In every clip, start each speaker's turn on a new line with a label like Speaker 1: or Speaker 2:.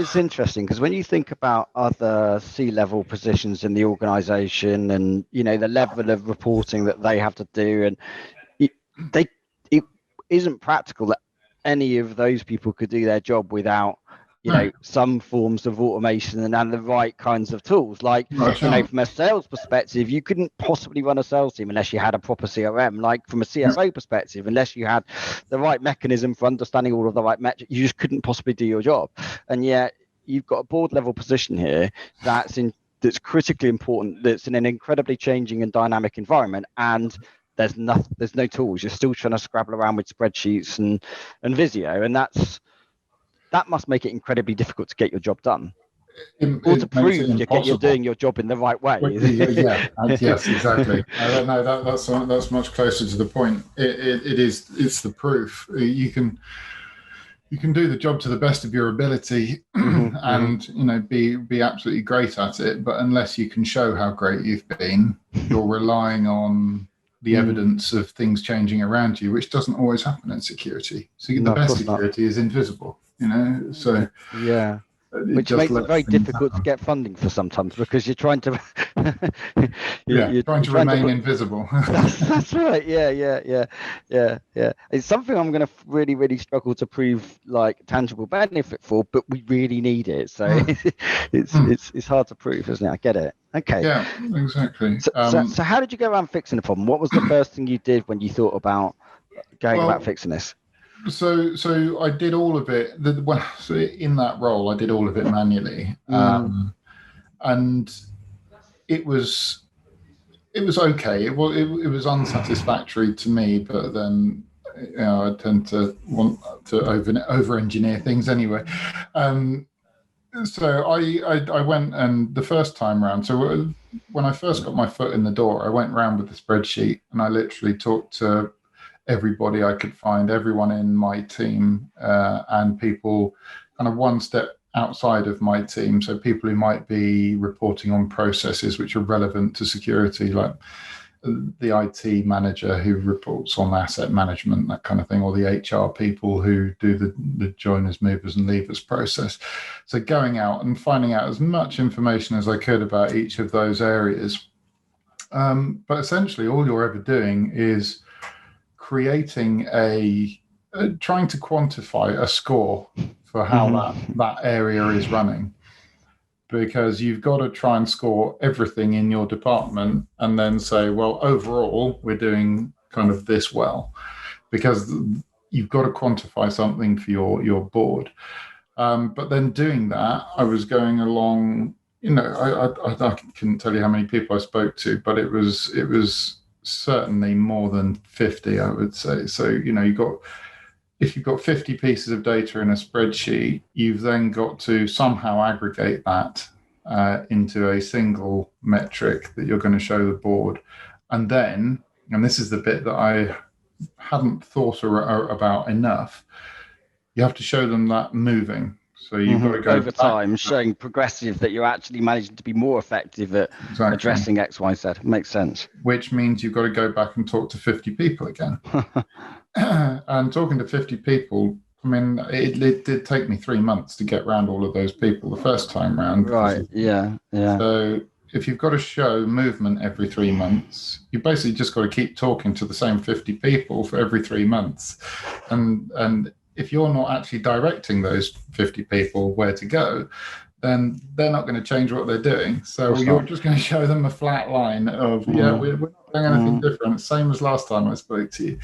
Speaker 1: it's interesting because when you think about other C-level positions in the organization and, you know, the level of reporting that they have to do, and it isn't practical that any of those people could do their job without, you know, some forms of automation and the right kinds of tools. Like, you know, from a sales perspective, you couldn't possibly run a sales team unless you had a proper CRM. Like from a CFO perspective, unless you had the right mechanism for understanding all of the right metrics, you just couldn't possibly do your job. And yet you've got a board level position here that's critically important, that's in an incredibly changing and dynamic environment, and there's no tools. You're still trying to scrabble around with spreadsheets and Visio, and that must make it incredibly difficult to get your job done, or to prove you're doing your job in the right way.
Speaker 2: Yes, exactly. No, that's much closer to the point. It's the proof. You can do the job to the best of your ability, and you know, be absolutely great at it. But unless you can show how great you've been, you're relying on the evidence of things changing around you, which doesn't always happen in security. So the best security is invisible. You know, so
Speaker 1: which makes it very difficult to get funding for sometimes, because you're trying to
Speaker 2: you're trying to remain invisible.
Speaker 1: That's right. Yeah. It's something I'm going to really struggle to prove like tangible benefit for, but we really need it. So it's hard to prove, isn't it? I get it. Okay.
Speaker 2: Yeah, exactly.
Speaker 1: So how did you go around fixing the problem? What was the first thing you did when you thought about going about fixing this?
Speaker 2: So I did all of it. So in that role, I did all of it manually, and it was okay. It was unsatisfactory to me, but then, you know, I tend to want to over engineer things anyway. So I went, and the first time round. So when I first got my foot in the door, I went round with the spreadsheet, and I literally talked to everybody I could find, everyone in my team, and people kind of one step outside of my team. So people who might be reporting on processes which are relevant to security, like the IT manager who reports on asset management, that kind of thing, or the HR people who do the joiners, movers and leavers process. So going out and finding out as much information as I could about each of those areas. But essentially all you're ever doing is creating trying to quantify a score for how that area is running, because you've got to try and score everything in your department and then say, well, overall we're doing kind of this well, because you've got to quantify something for your board. But then doing that, I was going along, you know, I couldn't tell you how many people I spoke to, but it was certainly more than 50, I would say. So, you know, if you've got 50 pieces of data in a spreadsheet, you've then got to somehow aggregate that into a single metric that you're going to show the board. And then, and this is the bit that I hadn't thought about enough, you have to show them that moving. So you've got to go
Speaker 1: over time, showing progressive that you're actually managing to be more effective at addressing X, Y, Z. Makes sense.
Speaker 2: Which means you've got to go back and talk to 50 people again. And talking to 50 people, I mean, it did take me 3 months to get around all of those people the first time round.
Speaker 1: Right, yeah.
Speaker 2: So if you've got to show movement every 3 months, you basically just got to keep talking to the same 50 people for every 3 months. And if you're not actually directing those 50 people where to go, then they're not going to change what they're doing. So you're just going to show them a flat line of, we're not doing anything different, same as last time I spoke to you.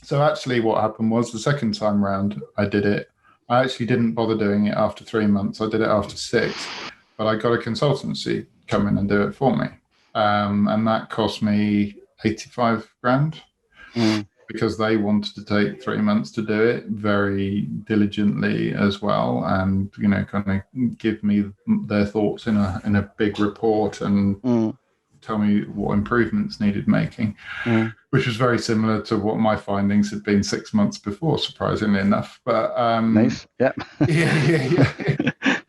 Speaker 2: So actually what happened was the second time round I did it, I actually didn't bother doing it after 3 months. I did it after 6, but I got a consultancy come in and do it for me. And that cost me 85 grand. Because they wanted to take 3 months to do it very diligently as well, and, you know, kind of give me their thoughts in a big report and tell me what improvements needed making, which was very similar to what my findings had been 6 months before, surprisingly enough. But
Speaker 1: nice, yeah.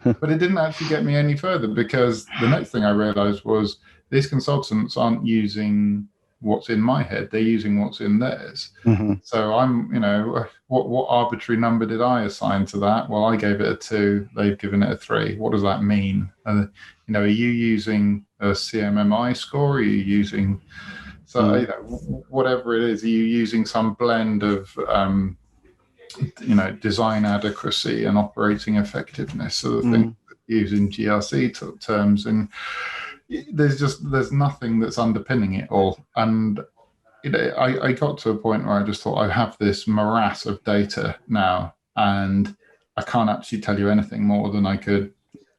Speaker 2: But it didn't actually get me any further, because the next thing I realized was these consultants aren't using what's in my head. They're using what's in theirs.
Speaker 1: Mm-hmm.
Speaker 2: So I'm, what arbitrary number did I assign to that? Well, I gave it a 2. They've given it a 3. What does that mean? Are you using a CMMI score? Are you using, whatever it is, are you using some blend of, design adequacy and operating effectiveness? So the thing using GRC terms, and there's nothing that's underpinning it all. And I got to a point where I just thought, I have this morass of data now, and I can't actually tell you anything more than I could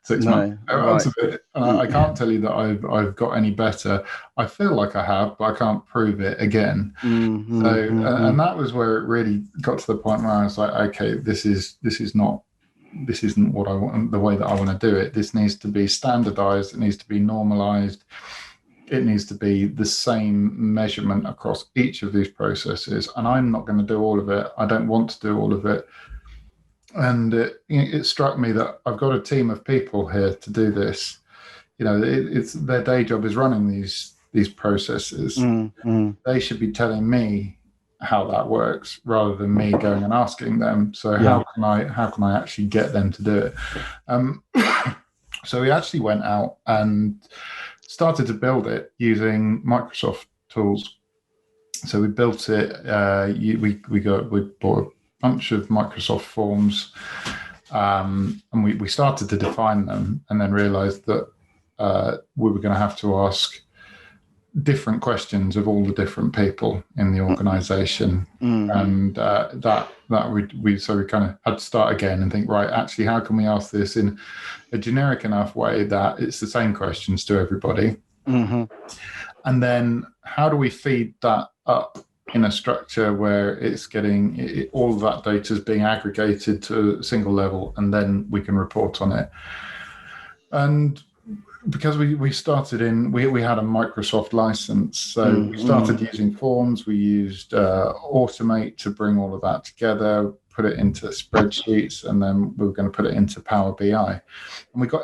Speaker 2: 6 months out of it. I can't tell you that I've got any better. I feel like I have, but I can't prove it again. And that was where it really got to the point where I was like, okay, this isn't what I want, the way that I want to do it. This needs to be standardized. It needs to be normalized. It needs to be the same measurement across each of these processes. And I'm not going to do all of it. I don't want to do all of it. And it struck me that I've got a team of people here to do this. It's their day job is running these processes. They should be telling me how that works rather than me going and asking them. So how can I actually get them to do it? So we actually went out and started to build it using Microsoft tools. So we built it. We bought a bunch of Microsoft forms, and we started to define them, and then realized that we were going to have to ask different questions of all the different people in the organization. And we kind of had to start again and think, right, actually, how can we ask this in a generic enough way that it's the same questions to everybody? And then how do we feed that up in a structure where it's getting all of that data is being aggregated to a single level, and then we can report on it? And because we started we had a Microsoft license, so we started using forms. We used Automate to bring all of that together, put it into spreadsheets, and then we were going to put it into Power BI. And we got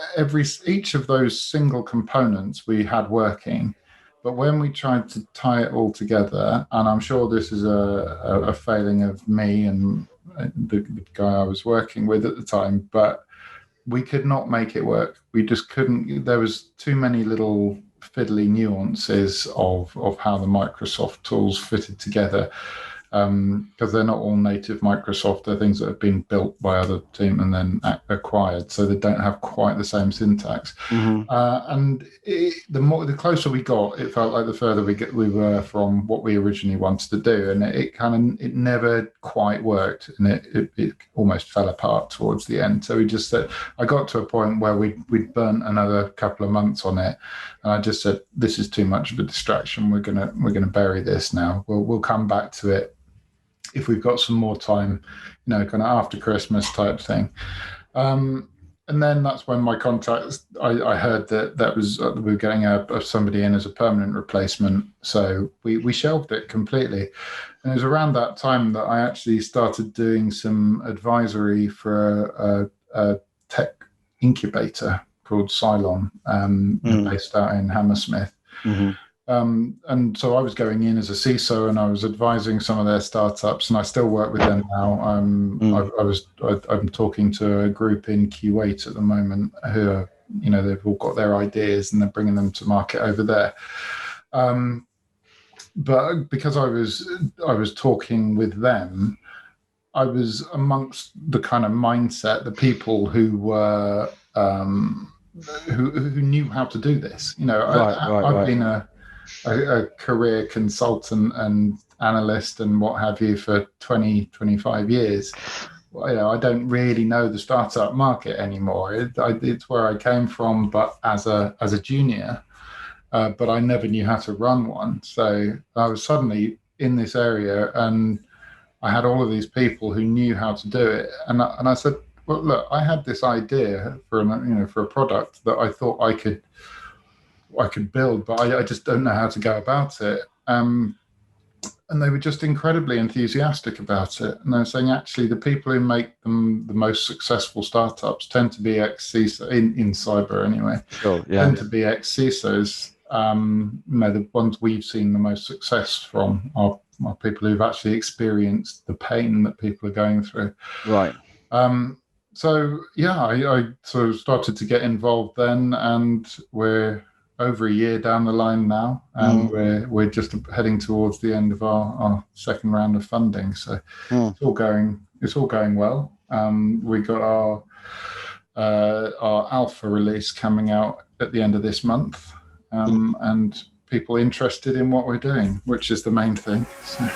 Speaker 2: each of those single components we had working. But when we tried to tie it all together, and I'm sure this is a failing of me and the guy I was working with at the time, but we could not make it work. We just couldn't. There was too many little fiddly nuances of how the Microsoft tools fitted together, because they're not all native Microsoft. They're things that have been built by other team and then acquired, so they don't have quite the same syntax. And the closer we got, it felt like the further we were from what we originally wanted to do, and it never quite worked, and it almost fell apart towards the end. So we just said, I got to a point where we'd burnt another couple of months on it, and I just said, this is too much of a distraction. We're gonna bury this now. We'll come back to it if we've got some more time, kind of after Christmas type thing. And then that's when my contract, I heard that was we were getting somebody in as a permanent replacement. So we shelved it completely. And it was around that time that I actually started doing some advisory for a tech incubator called Cylon, based out in Hammersmith. And so I was going in as a CISO, and I was advising some of their startups, and I still work with them now. I'm talking to a group in Kuwait at the moment who are, they've all got their ideas and they're bringing them to market over there. But because I was talking with them, I was amongst the kind of mindset, the people who were who knew how to do this. I've been a career consultant and analyst and what have you for 25 years. I don't really know the startup market anymore. It's where I came from, but as a junior, but I never knew how to run one. So I was suddenly in this area, and I had all of these people who knew how to do it. And I said, well, look, I had this idea for a product that I thought I could build, but I just don't know how to go about it. And they were just incredibly enthusiastic about it. And they're saying, actually, the people who make them the most successful startups tend to be ex-CISO, in cyber anyway, tend to be ex-CISOs. the ones we've seen the most success from are people who've actually experienced the pain that people are going through.
Speaker 1: Right.
Speaker 2: So yeah, I sort of started to get involved then, and we're over a year down the line now, and we're just heading towards the end of our second round of funding. So it's all going well. We got our alpha release coming out at the end of this month, and people interested in what we're doing, which is the main thing. So.